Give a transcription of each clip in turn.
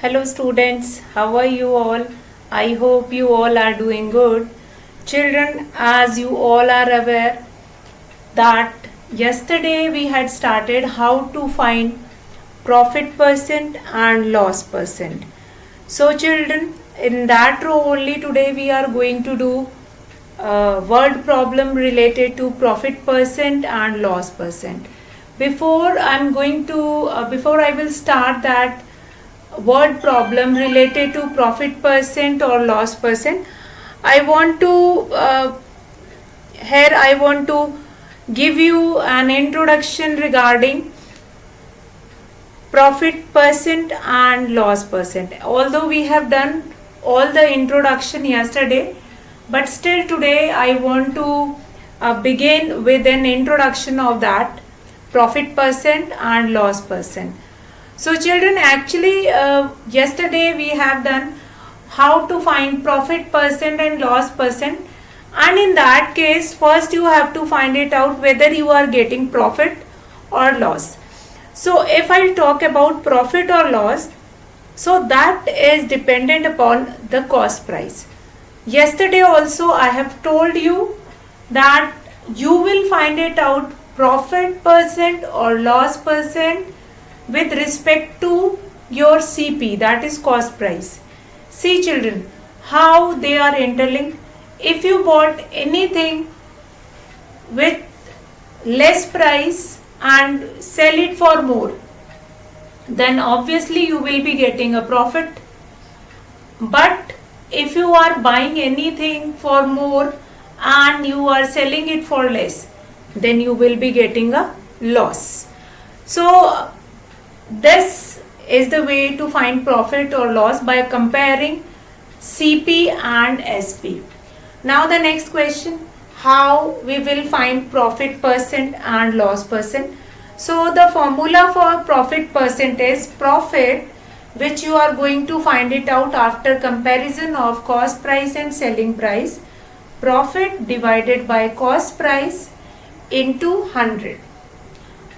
Hello students, how are you all? I hope you all are doing good. Children, as you all are aware that yesterday we had started how to find profit percent and loss percent. So children, in that row only today we are going to do word problem related to profit percent and loss percent. Before I will start that word problem related to profit percent or loss percent, I want to here I want to give you an introduction regarding profit percent and loss percent. Although we have done all the introduction yesterday, but still today I want to begin with an introduction of that profit percent and loss percent. So children, actually yesterday we have done how to find profit percent and loss percent, and in that case first you have to find it out whether you are getting profit or loss. So if I talk about profit or loss, so that is dependent upon the cost price. Yesterday also I have told you that you will find it out profit percent or loss percent with respect to your CP, that is cost price. See children, how they are interlinked. If you bought anything with less price and sell it for more, then obviously you will be getting a profit. But if you are buying anything for more and you are selling it for less, then you will be getting a loss. So this is the way to find profit or loss by comparing CP and SP. Now the next question, how we will find profit percent and loss percent. So the formula for profit percent is profit, which you are going to find it out after comparison of cost price and selling price. Profit divided by cost price into 100.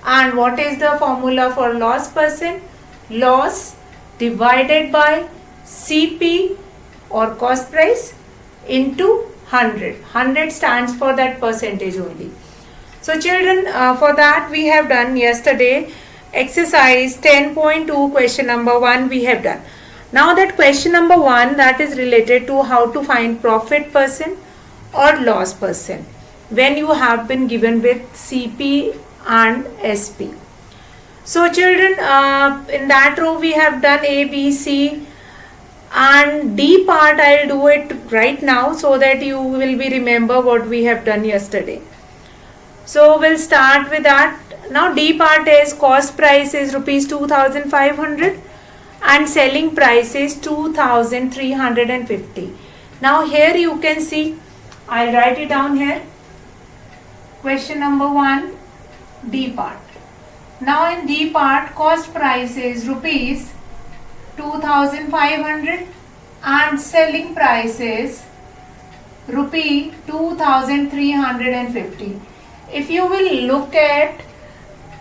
And what is the formula for loss percent? Loss divided by CP or cost price into 100. 100 stands for that percentage only. So children, for that we have done yesterday exercise 10.2 question number 1 we have done. Now that question number 1, that is related to how to find profit percent or loss percent when you have been given with CP and SP. So children, in that row we have done A, B, C and D part. I'll do it right now so that you will be remember what we have done yesterday. So we'll start with that. Now D part is cost price is rupees 2500 and selling price is 2350. Now here you can see, I'll write it down here. Question number 1, D part. Now in D part, cost price is rupees 2500 and selling price is rupee 2350. If you will look at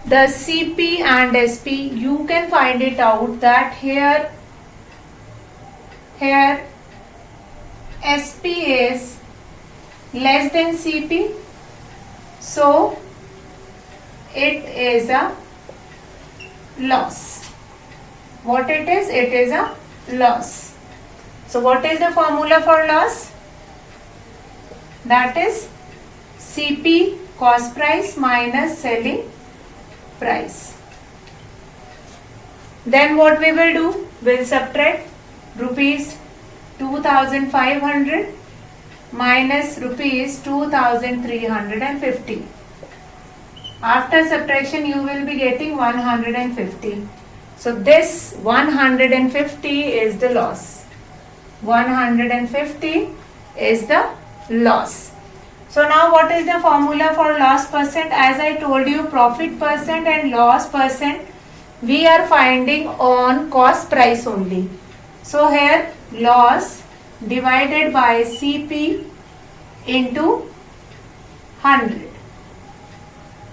the CP and SP, you can find it out that here SP is less than CP, so it is a loss. What it is? It is a loss. So what is the formula for loss? That is CP cost price minus selling price. Then what we will do? We'll subtract rupees 2500 minus rupees 2350. After subtraction you will be getting 150. So this 150 is the loss. 150 is the loss. So now what is the formula for loss percent? As I told you, profit percent and loss percent we are finding on cost price only. So here loss divided by CP into 100.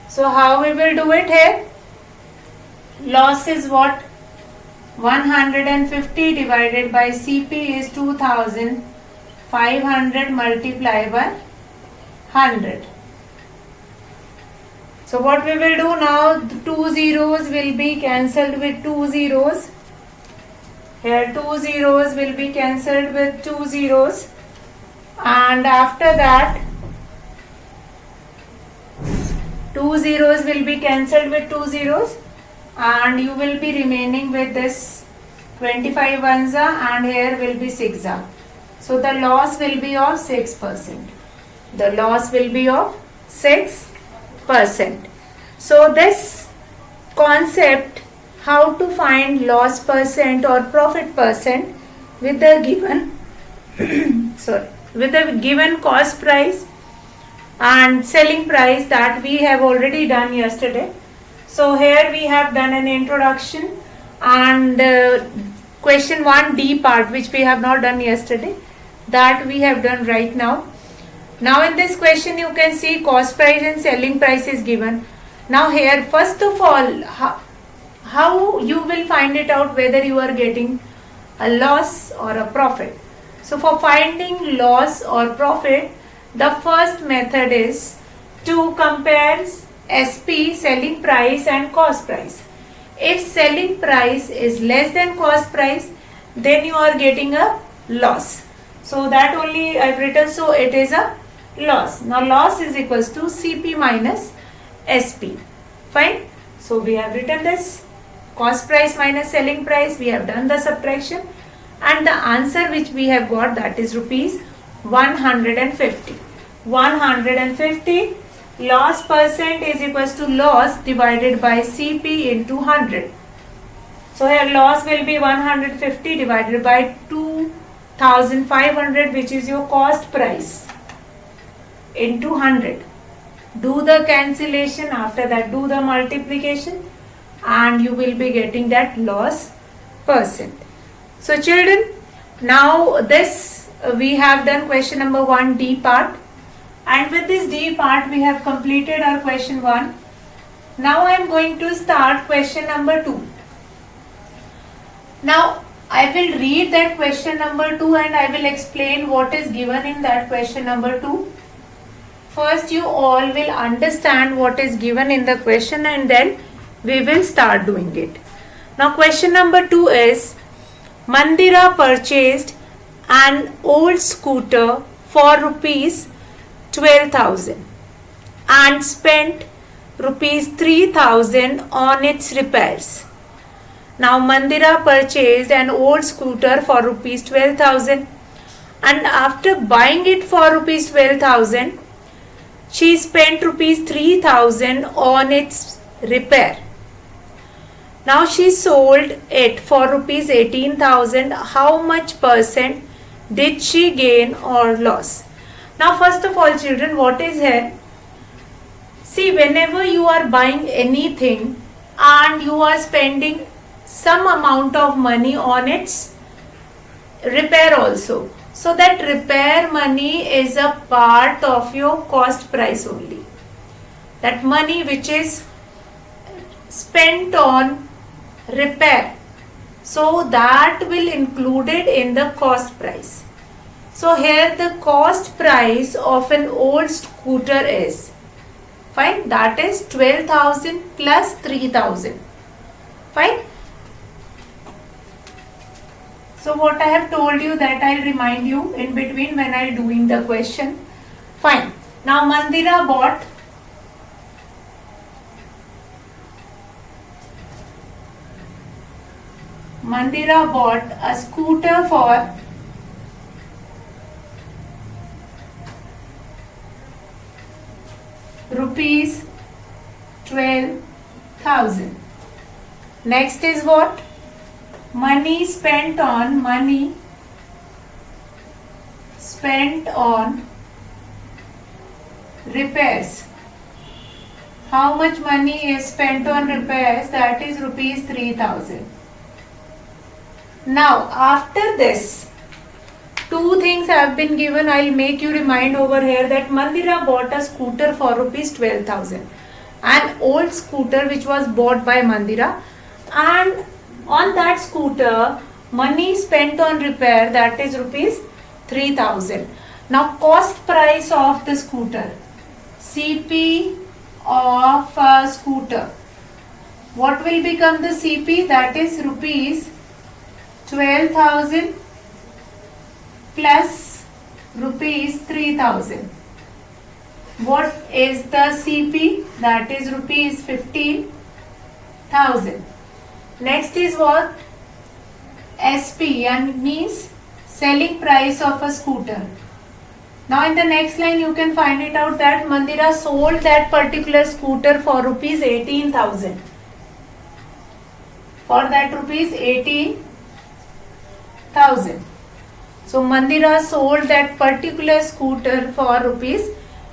So how we will do it here? Loss is what? 150 divided by CP is 2500 multiplied by 100. So what we will do now, the 2 zeros will be cancelled with 2 zeros. Here 2 zeros will be cancelled with 2 zeros. And after that 2 zeros will be cancelled with 2 zeros. And you will be remaining with this 25 ones and here will be 6. So the loss will be of 6%. The loss will be of 6%. So this concept, how to find loss percent or profit percent with the given with the given cost price and selling price, that we have already done yesterday. So here we have done an introduction and question 1D part, which we have not done yesterday, that we have done right now. Now in this question you can see cost price and selling price is given. Now here first of all, how you will find it out whether you are getting a loss or a profit. So for finding loss or profit, the first method is to compare SP, selling price, and cost price. If selling price is less than cost price, then you are getting a loss. So that only I have written, so it is a loss. Now loss is equals to CP minus SP. Fine. So we have written this cost price minus selling price. We have done the subtraction and the answer which we have got, that is rupees 150. 150 loss percent is equals to loss divided by CP into 100. So here loss will be 150 divided by 2500, which is your cost price, into 100. Do the cancellation, after that do the multiplication, and you will be getting that loss percent. So children, now this we have done question number 1D part, and with this D part we have completed our question 1. Now I am going to start question number 2. Now I will read that question number 2 and I will explain what is given in that question number 2. First you all will understand what is given in the question and then we will start doing it. Now question number 2 is, Mandira purchased an old scooter for rupees 12,000 and spent rupees 3,000 on its repairs. Now Mandira purchased an old scooter for rupees 12,000 and after buying it for rupees 12,000, she spent rupees 3,000 on its repair. Now she sold it for rupees 18,000. How much percent did she gain or loss? Now first of all children, what is here? See, whenever you are buying anything and you are spending some amount of money on its repair also, so that repair money is a part of your cost price only. That money which is spent on repair, so that will included in the cost price. So here the cost price of an old scooter is, fine, that is 12,000 plus 3,000. Fine. So what I have told you, that I'll remind you in between when I doing the question. Fine. Now Mandira bought a scooter for rupees 12,000. Next is what? Money spent on repairs. How much money is spent on repairs? That is rupees 3,000. Now after this, two things have been given. I'll make you remind over here that Mandira bought a scooter for rupees 12,000. An old scooter which was bought by Mandira, and On that scooter, money spent on repair, that is rupees 3000. Now cost price of the scooter, CP of a scooter. What will become the CP? That is rupees 12,000 plus rupees 3,000. What is the CP? That is rupees 15,000. Next is what? SP, and means selling price of a scooter. Now in the next line you can find it out that Mandira sold that particular scooter for rupees 18,000. For that rupees 18,000. So Mandira sold that particular scooter for rupees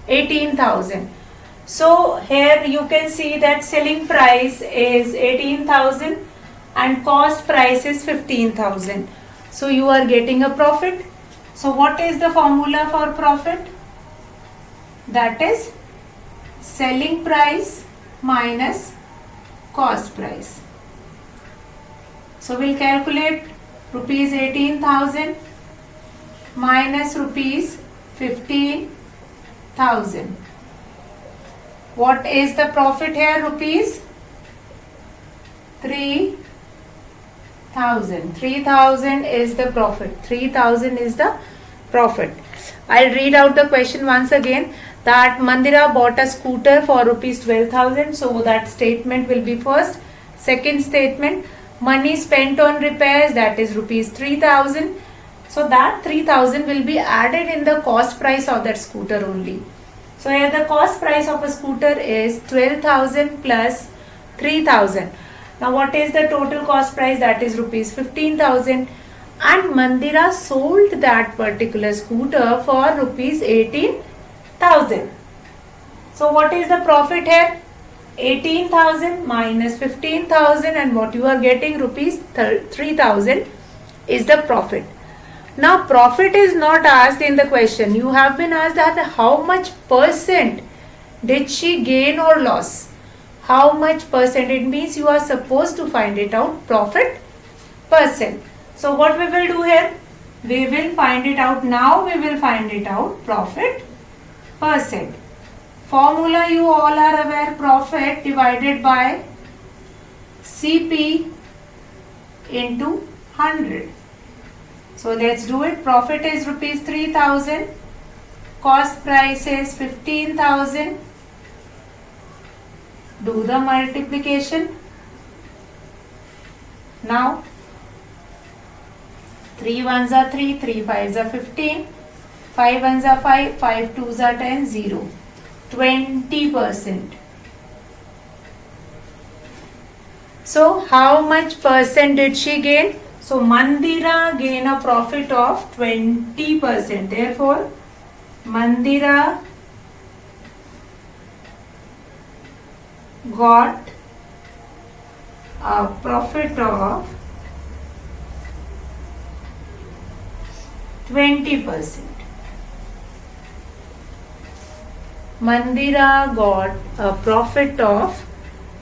18,000. So here you can see that selling price is 18,000 and cost price is 15,000. So you are getting a profit. So what is the formula for profit? That is selling price minus cost price. So we'll calculate rupees 18,000 minus rupees 15,000. What is the profit here? Rupees 3,000. 3,000 is the profit. 3,000 is the profit. I'll read out the question once again. That Mandira bought a scooter for rupees 12,000. So that statement will be first. Second statement, money spent on repairs, that is rupees 3,000. So that 3,000 will be added in the cost price of that scooter only. So here the cost price of a scooter is 12,000 plus 3,000. Now what is the total cost price? That is rupees 15,000. And Mandira sold that particular scooter for rupees 18,000. So what is the profit here? 18,000 minus 15,000, and what you are getting, rupees 3,000 is the profit. Now profit is not asked in the question. You have been asked that how much percent did she gain or loss. How much percent? It means you are supposed to find it out, profit percent. So what we will do here? We will find it out now. We will find it out, profit percent. Formula you all are aware, profit divided by CP into 100. So let's do it. Profit is rupees 3,000. Cost price is 15,000. Do the multiplication. Now 3 ones are 3, 3 fives are 15, 5 ones are 5, 5 twos are 10, 0. 20%. So how much percent did she gain? So Mandira gain a profit of 20%. Therefore, Mandira got a profit of 20%. Mandira got a profit of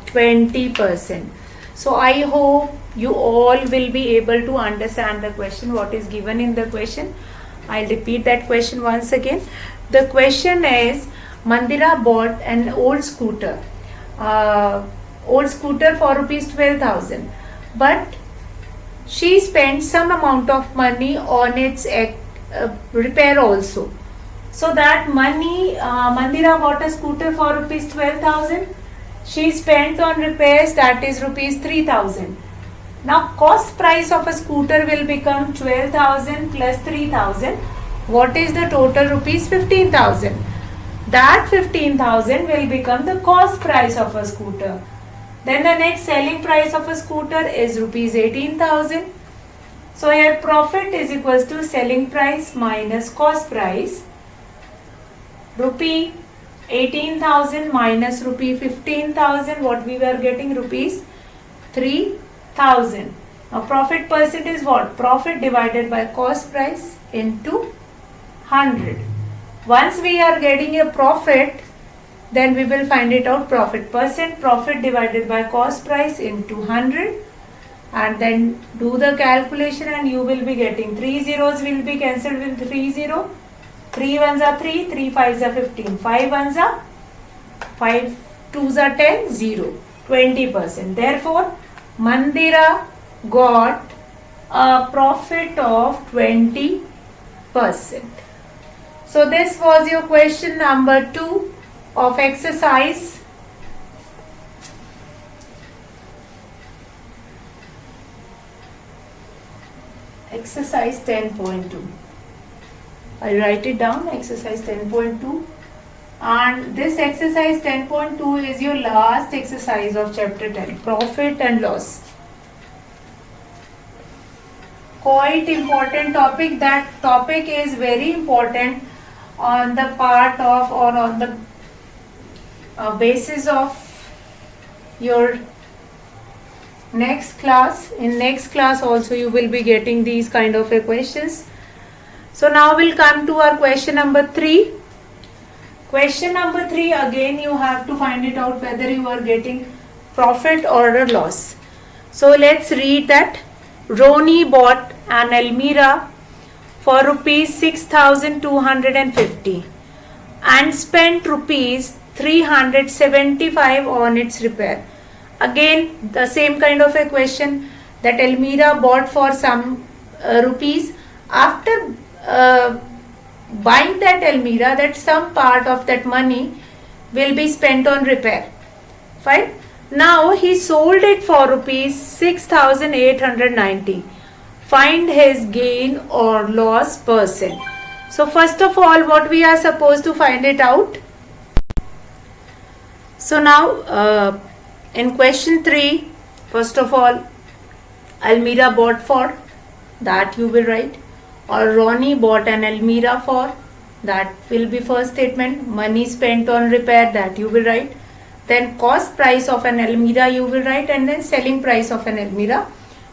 20%. So I hope you all will be able to understand the question, what is given in the question. I'll repeat that question once again. The question is, Mandira bought an old scooter for rupees 12,000, but she spent some amount of money on its repair also. So that money, Mandira bought a scooter for rupees 12,000. She spent on repairs, that is rupees 3,000. Now cost price of a scooter will become 12,000 plus 3,000. What is the total? Rupees 15,000. That 15,000 will become the cost price of a scooter. Then the next selling price of a scooter is rupees 18,000. So here profit is equals to selling price minus cost price. Rupee 18,000 minus rupee 15,000, what we were getting? Rupees 3,000. Now profit percent is what? Profit divided by cost price into 100. Once we are getting a profit, then we will find it out, profit percent, profit divided by cost price into 100. and then do the calculation and you will be getting 3 zeros will be cancelled with 3 0. 3 ones are 3, 3 fives are 15, 5 ones are 5 twos are 10, 0, 20%. Therefore, Mandira got a profit of 20%. So this was your question number 2 of exercise. Exercise 10.2. I write it down, exercise 10.2. And this exercise 10.2 is your last exercise of chapter 10, profit and loss. Quite important topic. That topic is very important on the part of or on the basis of your next class. In next class also you will be getting these kind of questions. So now we'll come to our question number 3. Question number 3, again you have to find it out whether you are getting profit or a loss. So let's read that. Roni bought an Almirah for rupees 6,250 and spent rupees 375 on its repair. Again the same kind of a question, that Almirah bought for some rupees. After buying that Almirah, that some part of that money will be spent on repair. Fine. Now he sold it for rupees 6,890. Find his gain or loss percent. So first of all, what we are supposed to find it out. So now in question 3, first of all, Almirah bought for, that you will write. Or Ronnie bought an Almirah for, that will be first statement. Money spent on repair, that you will write. Then cost price of an Almirah you will write, and then selling price of an Almirah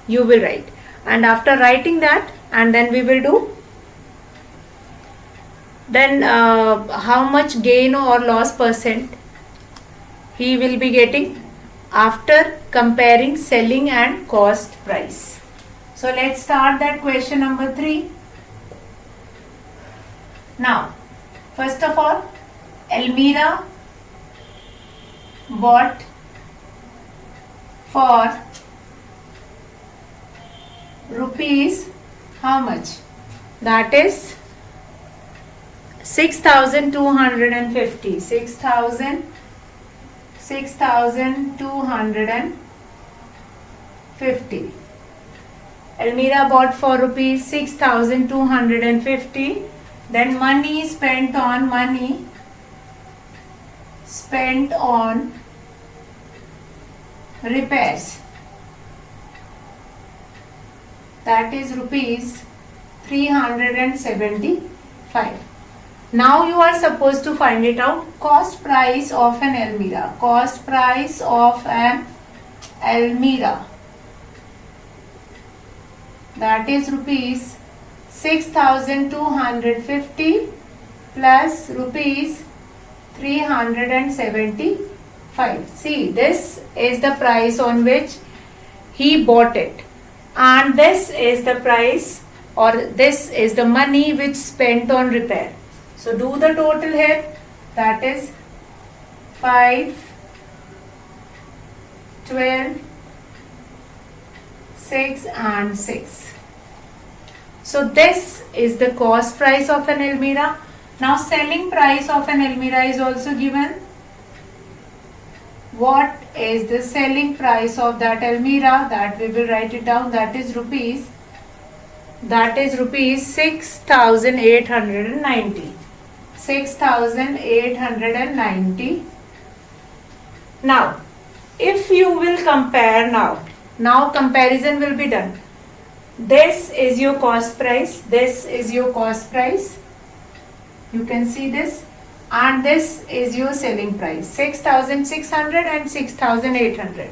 you will write. And after writing that, and then we will do, then how much gain or loss percent he will be getting after comparing selling and cost price. So let's start that question number 3. Now, first of all, Almirah bought for rupees how much? That is 6,250. 6,250. Almirah bought for rupees 6,250. Then money spent on repairs, that is rupees 375. Now you are supposed to find it out. Cost price of an Almirah. Cost price of an Almirah, that is rupees 6,250 plus rupees 375. See, this is the price on which he bought it, and this is the price, or this is the money which spent on repair. So do the total here, that is 5, 12, 6 and 6. So this is the cost price of an Almirah. Now selling price of an Almirah is also given. What is the selling price of that Almirah? That we will write it down. That is rupees 6,890. 6,890. Now, if you will compare now comparison will be done. This is your cost price. This is your cost price. You can see this. And this is your selling price. 6,600 and 6,800.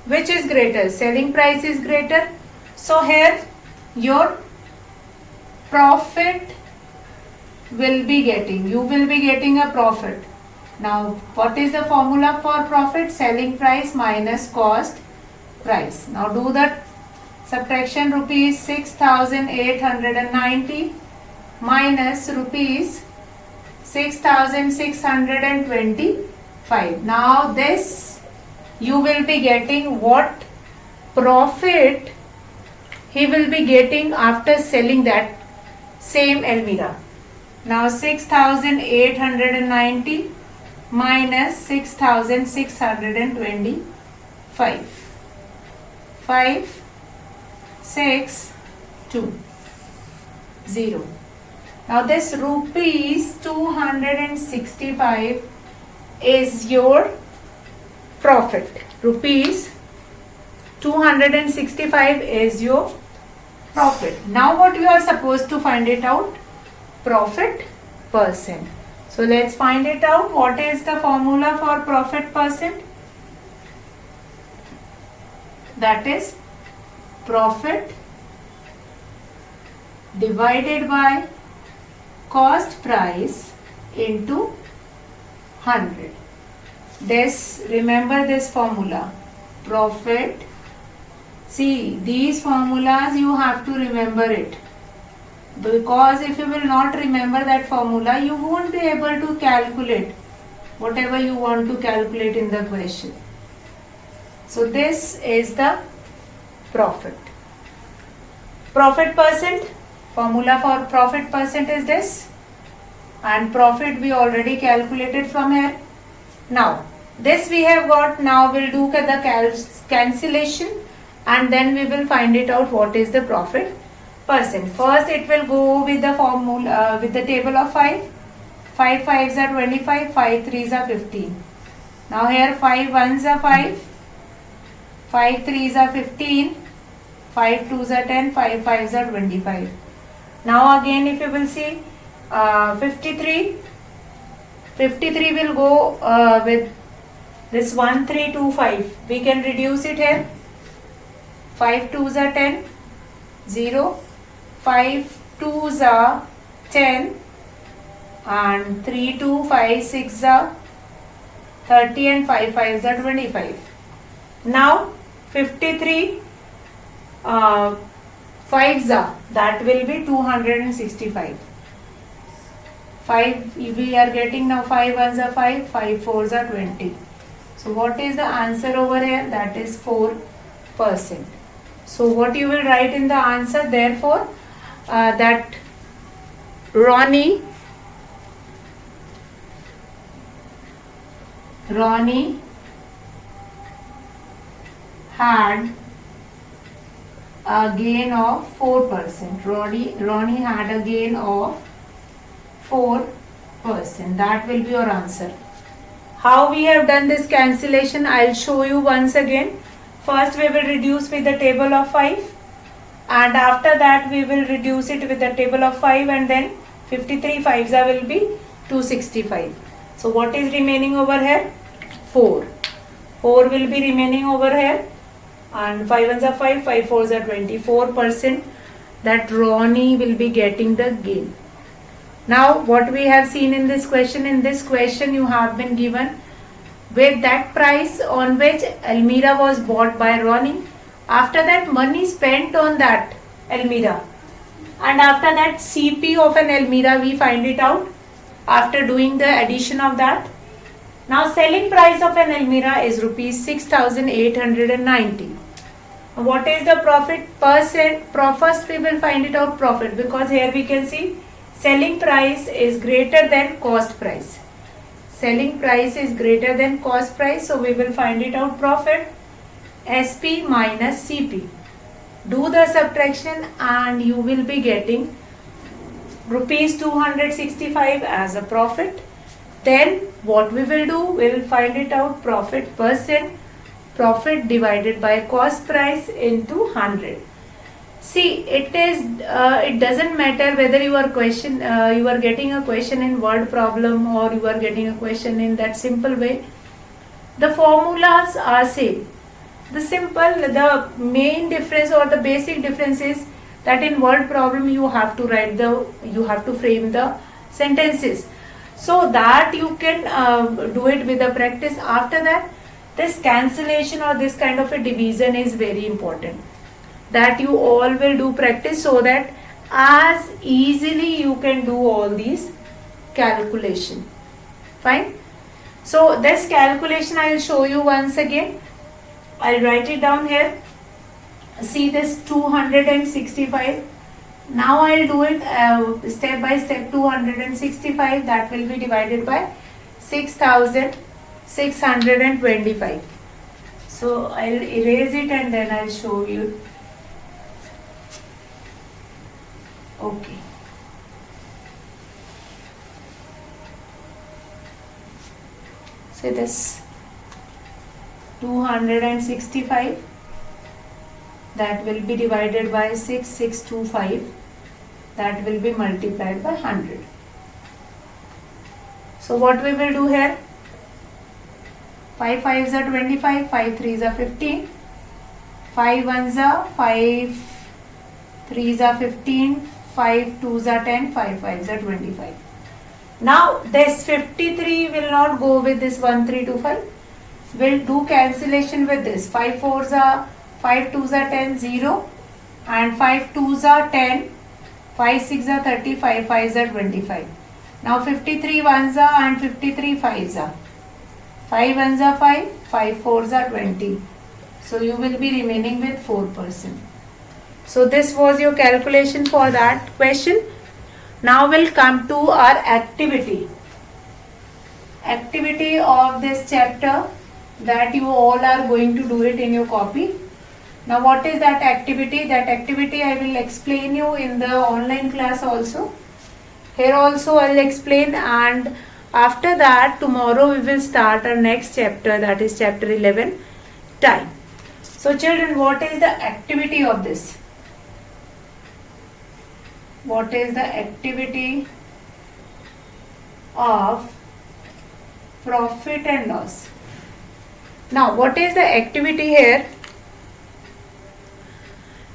Which is greater? Selling price is greater. So here your profit will be getting. You will be getting a profit. Now what is the formula for profit? Selling price minus cost price. Now do the subtraction rupees 6,890 minus rupees 6,625. Now this you will be getting what profit he will be getting after selling that same Almirah. Now 6,890 minus 6,625. 5, 6, 2, 0. Now this rupees 265 is your profit. Rupees 265 is your profit. Now what you are supposed to find it out? Profit percent. So let's find it out. What is the formula for profit percent? That is profit divided by cost price into 100. This, remember this formula. Profit. See, these formulas you have to remember it. Because if you will not remember that formula, you won't be able to calculate whatever you want to calculate in the question. So this is the profit. Profit percent, formula for profit percent is this, and profit we already calculated from here. Now this we have got. Now we'll do the cancellation and then we will find it out what is the profit percent. First it will go with the formula with the table of 5. 5 5s are 25, 5 3s are 15. Now here 5 1s are 5, 5 3s are 15, 5 2s are 10, 5 5s are 25. Now again if you will see 53 will go with this 1 3 2 5. We can reduce it here. 5 2s are 10, 0, 5 2s are 10 and 3 2 5 6 are 30 and 5 5s are 25. Now 53 5s are, that will be 265. 5 we are getting now. 5 1s are 5, 5 4s are 20. So what is the answer over here? That is 4%. So what you will write in the answer, therefore that Ronnie had a gain of 4%. Ronnie had a gain of 4%. That will be your answer. How we have done this cancellation, I'll show you once again. First we will reduce with the table of 5 and after that we will reduce it with the table of 5 and then 53 5s will be 265. So what is remaining over here? 4. 4 will be remaining over here and 5 1s are 5, 5 4s are 24%. That Ronnie will be getting the gain. Now what we have seen in this question you have been given with that price on which Almirah was bought by Ronnie. After that money spent on that Almirah and after that CP of an Almirah we find it out after doing the addition of that. Now selling price of an Almirah is rupees 6,890. What is the profit percent? First we will find it out profit, because here we can see selling price is greater than cost price. Selling price is greater than cost price, so we will find it out profit. SP minus CP. Do the subtraction and you will be getting rupees 265 as a profit. Then what we will do, we will find it out profit percent. Profit divided by cost price into 100. See, it doesn't matter whether you are getting a question in word problem or you are getting a question in that simple way. The formulas are same. The main difference or the basic difference is that in word problem you have to frame the sentences, so that you can do it with the practice. After that, this cancellation or this kind of a division is very important. that you all will do practice, so that as easily you can do all these calculation. Fine. So this calculation I will show you once again. I'll write it down here. See this 265. Now I'll do it step by step. 265, that will be divided by 6625. So I'll erase it and then I'll show you. Okay. So this 265, that will be divided by 6625, that will be multiplied by 100. So what we will do here, 5 5s are 25, 5 3s are 15, 5 1s are 5 3s are 15, 5 2s are 10, 5 5s are 25. Now this 53 will not go with this 1325. We'll do cancellation with this. 5 4s are 5 2s are 10, 0, and 5 2s are 10, 5 6 are 30, 5 5s are 25. Now 53 1s are and 53 5s are. 5 1s are 5, 5 4s are 20. So you will be remaining with 4%. So this was your calculation for that question. Now we'll come to our activity. Activity of this chapter, that you all are going to do it in your copy. Now what is that activity? That activity I will explain you in the online class also. Here also I will explain, and after that tomorrow we will start our next chapter, that is chapter 11, time. So children, what is the activity of this? What is the activity of profit and loss? Now what is the activity here?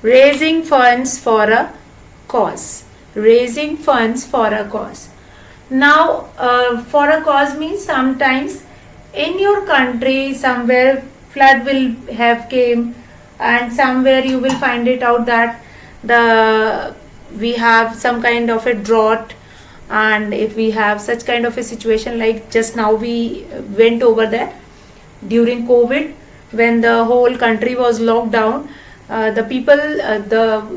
Raising funds for a cause. Raising funds for a cause. Now for a cause means sometimes in your country somewhere flood will have came, and somewhere you will find it out that we have some kind of a drought, and if we have such kind of a situation, like just now we went over there during COVID, when the whole country was locked down, the people,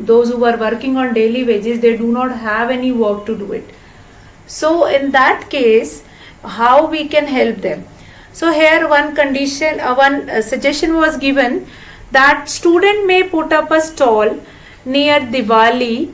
those who were working on daily wages, they do not have any work to do it. So in that case, how we can help them? So here one condition, one suggestion was given, that student may put up a stall near Diwali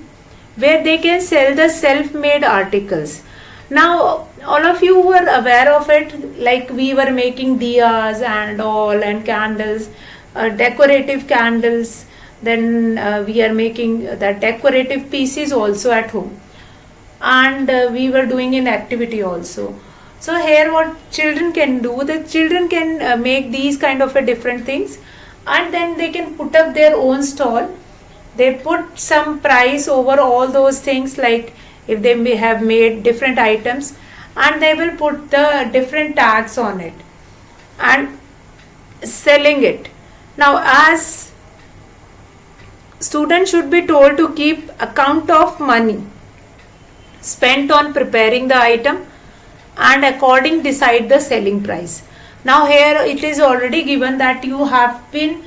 where they can sell the self-made articles. Now all of you were aware of it, like we were making diyas and all, and candles, decorative candles, then we are making the decorative pieces also at home, and we were doing an activity also. So here what children can do, the children can make these kind of a different things, and then they can put up their own stall. They put some price over all those things, like if they may have made different items, and they will put the different tags on it and selling it. Now as students should be told to keep account of money spent on preparing the item, and according decide the selling price. Now here it is already given that you have been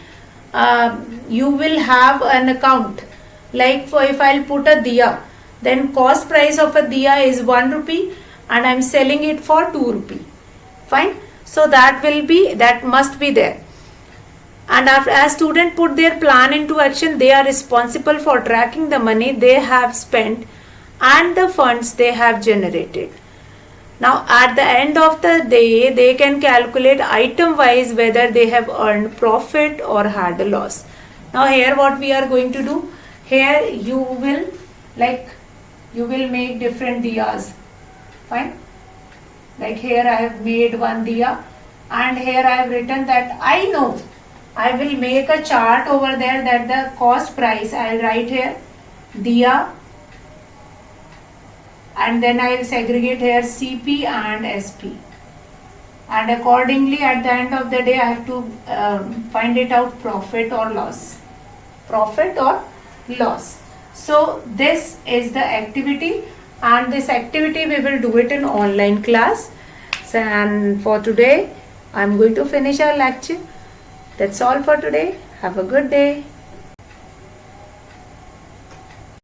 you will have an account, like for if I'll put a diya, then cost price of a diya is 1 rupee and I'm selling it for 2 rupee. Fine. So that will be, that must be there. And after, as student put their plan into action, they are responsible for tracking the money they have spent and the funds they have generated. Now at the end of the day, they can calculate item wise whether they have earned profit or had a loss. Now here what we are going to do, here you will make different diyas. Fine. Like here I have made one diya, and here I have written that I know I will make a chart over there, that the cost price I will write here diya, and then I will segregate here CP and SP, and accordingly at the end of the day I have to find it out profit or loss. profit or loss. So this is the activity, and this activity we will do it in online class. So, and for today I'm going to finish our lecture. That's all for today. Have a good day.